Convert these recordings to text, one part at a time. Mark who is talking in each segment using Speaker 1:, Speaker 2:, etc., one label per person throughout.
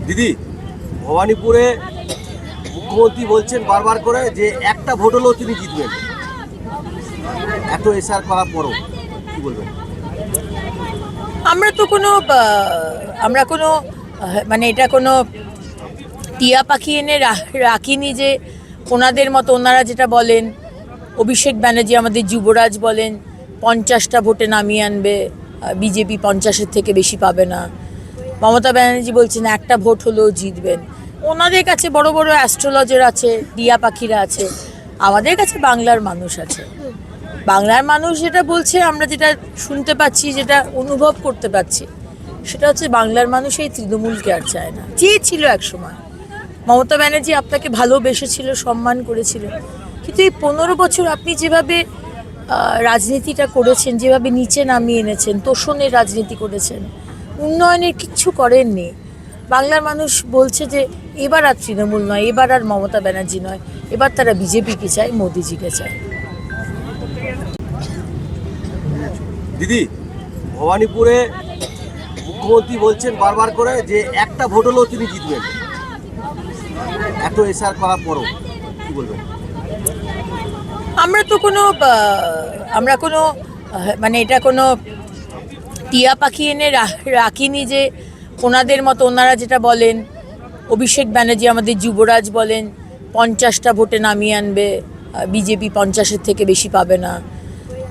Speaker 1: দিদি, ভবানীপুরে মুখ্যমন্ত্রী বলছেন বারবার করে যে একটা ভোট হলেও তিনি জিতবেন, এত এসআর করার পরও কি বলবেন?
Speaker 2: আমরা তো কোনো আমরা কোনো মানে এটা কোনো টিয়া পাখি এনে রাখিনি যে ওনাদের মতো ওনারা যেটা বলেন, অভিষেক ব্যানার্জি আমাদের যুবরাজ বলেন 50টা ভোটে নামিয়ে আনবে, বিজেপি 50-এর থেকে বেশি পাবে না। মমতা ব্যানার্জি বলছেন একটা ভোট হলেও জিতবেন। ওনাদের কাছে বড় বড় অ্যাস্ট্রোলজার আছে, টিয়া পাখিরা আছে, আমাদের কাছে বাংলার মানুষ আছে। বাংলার মানুষ যেটা বলছে, আমরা যেটা শুনতে পাচ্ছি, যেটা অনুভব করতে পারছি, সেটা হচ্ছে বাংলার মানুষ এই তৃণমূলকে আর চায় না। চেয়েছিল এক সময়, মমতা ব্যানার্জি আপনাকে ভালোবেসেছিল, সম্মান করেছিল, কিন্তু এই 15 বছর আপনি যেভাবে রাজনীতিটা করেছেন, যেভাবে নিচে নামিয়ে এনেছেন, তোষণের রাজনীতি করেছেন, উন্নয়নের কিচ্ছু করেননি। বাংলার মানুষ বলছে যে এবার আর তৃণমূল নয়, এবার আর মমতা ব্যানার্জি নয়, এবার তারা বিজেপিকে চায়, মোদিজিকে চায়।
Speaker 1: দিদি, ভবানীপুরে মুখ্যমন্ত্রী বলছেন বারবার করে যে একটা ভোট হলেও তিনি জিতবেন, এত এসআর করার পরও কি বলবেন?
Speaker 2: আমরা তো কোনো মানে এটা কোনো টিয়া পাখি এনে রাখিনি যে ওনাদের মতো ওনারা যেটা বলেন, অভিষেক ব্যানার্জি আমাদের যুবরাজ বলেন 50টা ভোটে নামিয়ে আনবে, বিজেপি 50-এর থেকে বেশি পাবে না।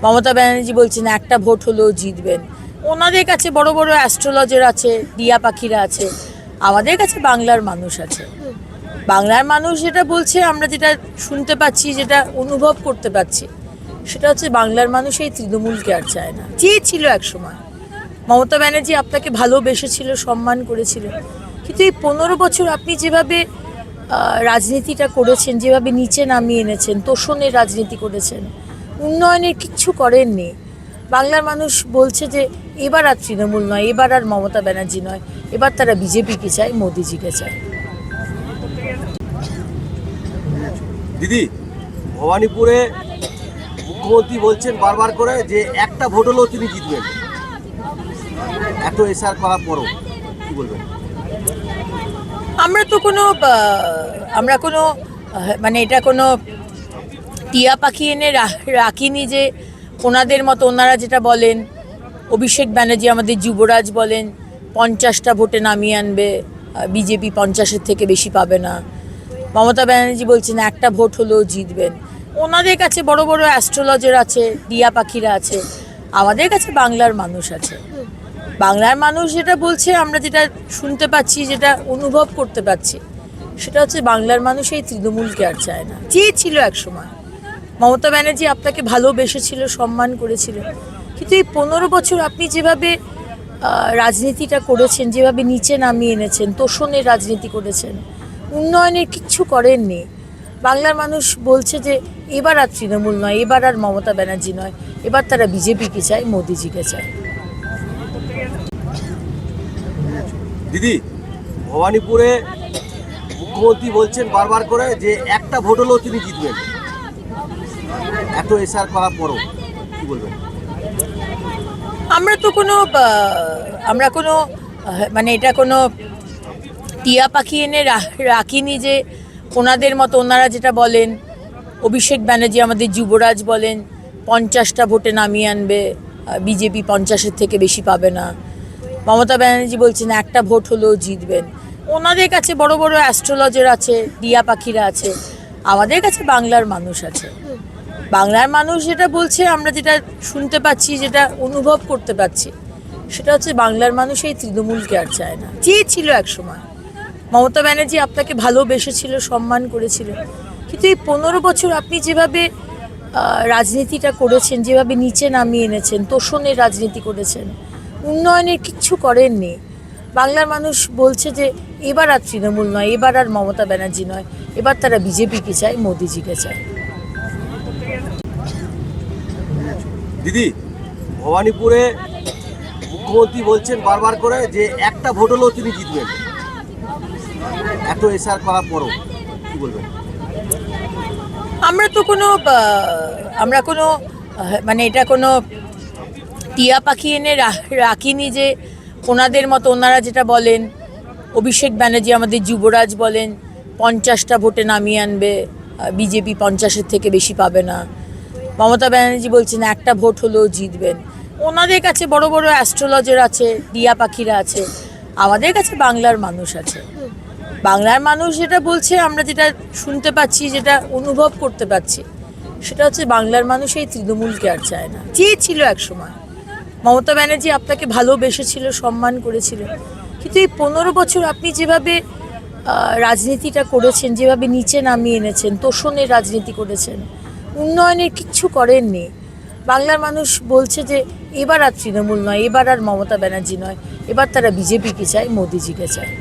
Speaker 2: মমতা ব্যানার্জি বলছেন একটা ভোট হলেও জিতবেন। ওনাদের কাছে বড় বড় অ্যাস্ট্রোলজার আছে, টিয়া পাখিরা আছে, আমাদের কাছে বাংলার মানুষ আছে। বাংলার মানুষ যেটা বলছে, আমরা যেটা শুনতে পাচ্ছি, যেটা অনুভব করতে পারছি, সেটা হচ্ছে বাংলার মানুষ এই তৃণমূলকে আর চায় না। চেয়েছিল এক সময়, মমতা ব্যানার্জি আপনাকে ভালোবেসেছিল, সম্মান করেছিল, কিন্তু এই 15 বছর আপনি যেভাবে রাজনীতিটা করেছেন, যেভাবে নিচে নামিয়ে এনেছেন, তোষণের রাজনীতি করেছেন, উন্নয়নের কিচ্ছু করেননি। বাংলার মানুষ বলছে যে এবার আর তৃণমূল নয়, এবার আর মমতা ব্যানার্জি নয়, এবার তারা বিজেপিকে চায়, মোদিজিকে চায়।
Speaker 1: দিদি, ভবানীপুরে মুখ্যমন্ত্রী বলছেন বারবার করে যে একটা ভোট হলেও তিনি জিতবেন, এত এসআর করার পরও কি বলবেন?
Speaker 2: আমরা তো কোনো মানে এটা কোনো টিয়া পাখি এনে রাখিনি যে ওনাদের মতো ওনারা যেটা বলেন, অভিষেক ব্যানার্জি আমাদের যুবরাজ বলেন 50টা ভোটে নামিয়ে আনবে, বিজেপি 50-এর থেকে বেশি পাবে না। মমতা ব্যানার্জি বলছেন একটা ভোট হলেও জিতবেন। ওনাদের কাছে বড় বড় অ্যাস্ট্রোলজার আছে, টিয়া পাখিরা আছে, আমাদের কাছে বাংলার মানুষ আছে। বাংলার মানুষ যেটা বলছে, আমরা যেটা শুনতে পাচ্ছি, যেটা অনুভব করতে পারছি, সেটা হচ্ছে বাংলার মানুষ এই তৃণমূলকে আর চায় না। চেয়েছিল এক সময়, মমতা ব্যানার্জি আপনাকে ভালোবেসেছিল, সম্মান করেছিল, কিন্তু এই 15 বছর আপনি যেভাবে রাজনীতিটা করেছেন, যেভাবে নিচে নামিয়ে এনেছেন, তোষণের রাজনীতি করেছেন, উন্নয়নের কিচ্ছু করেননি। বাংলার মানুষ বলছে যে এবার আর তৃণমূল নয়, এবার আর মমতা ব্যানার্জি নয়, এবার তারা বিজেপিকে চায়, মোদিজিকে চায়।
Speaker 1: দিদি, ভবানীপুরে মুখ্যমন্ত্রী বলছেন বারবার করে যে একটা ভোট হলেও তিনি জিতবেন, এত এসআর করার পরও কি বলবেন?
Speaker 2: আমরা তো কোনো মানে এটা কোনো টিয়া পাখি এনে রাখিনি যে ওনাদের মতো ওনারা যেটা বলেন, অভিষেক ব্যানার্জি আমাদের যুবরাজ বলেন 50টা ভোটে নামিয়ে আনবে, বিজেপি 50-এর থেকে বেশি পাবে না। মমতা ব্যানার্জি বলছেন একটা ভোট হলেও জিতবেন। ওনাদের কাছে বড় বড় অ্যাস্ট্রোলজার আছে, টিয়া পাখিরা আছে, আমাদের কাছে বাংলার মানুষ আছে। বাংলার মানুষ যেটা বলছে, আমরা যেটা শুনতে পাচ্ছি, যেটা অনুভব করতে পারছি, সেটা হচ্ছে বাংলার মানুষ এই তৃণমূলকে আর চায় না। চেয়েছিল এক সময়, মমতা ব্যানার্জি আপনাকে ভালোবেসেছিল, সম্মান করেছিল, কিন্তু এই 15 বছর আপনি যেভাবে রাজনীতিটা করেছেন, যেভাবে নিচে নামিয়ে এনেছেন, তোষণের রাজনীতি করেছেন, উন্নয়নের কিচ্ছু করেননি। বাংলার মানুষ বলছে যে এবার আর তৃণমূল নয়, এবার আর মমতা ব্যানার্জি নয়, এবার তারা বিজেপিকে চায়, মোদিজিকে চায়।
Speaker 1: দিদি, ভবানীপুরে মুখ্যমন্ত্রী বলছেন বারবার করে যে একটা ভোট হলেও তিনি জিতবেন, এত এসআর করার পরও কি বলবেন?
Speaker 2: আমরা তো কোনো মানে এটা কোনো টিয়া পাখি এনে রাখিনি যে ওনাদের মতো ওনারা যেটা বলেন, অভিষেক ব্যানার্জি আমাদের যুবরাজ বলেন 50টা ভোটে নামিয়ে আনবে, বিজেপি 50-এর থেকে বেশি পাবে না। মমতা ব্যানার্জি বলছেন একটা ভোট হলেও জিতবেন। ওনাদের কাছে বড় বড় অ্যাস্ট্রোলজার আছে, টিয়া পাখিরা আছে, আমাদের কাছে বাংলার মানুষ আছে। বাংলার মানুষ যেটা বলছে, আমরা যেটা শুনতে পাচ্ছি, যেটা অনুভব করতে পারছি, সেটা হচ্ছে বাংলার মানুষ এই তৃণমূলকে আর চায় না। চেয়েছিল একসময়, মমতা ব্যানার্জি আপনাকে ভালোবেসেছিল, সম্মান করেছিল, কিন্তু এই 15 বছর আপনি যেভাবে রাজনীতিটা করেছেন, যেভাবে নিচে নামিয়ে এনেছেন, তোষণের রাজনীতি করেছেন, উন্নয়নের কিচ্ছু করেননি। বাংলার মানুষ বলছে যে এবার আর তৃণমূল নয়, এবার আর মমতা ব্যানার্জি নয়, এবার তারা বিজেপিকে চায়, মোদিজিকে চায়।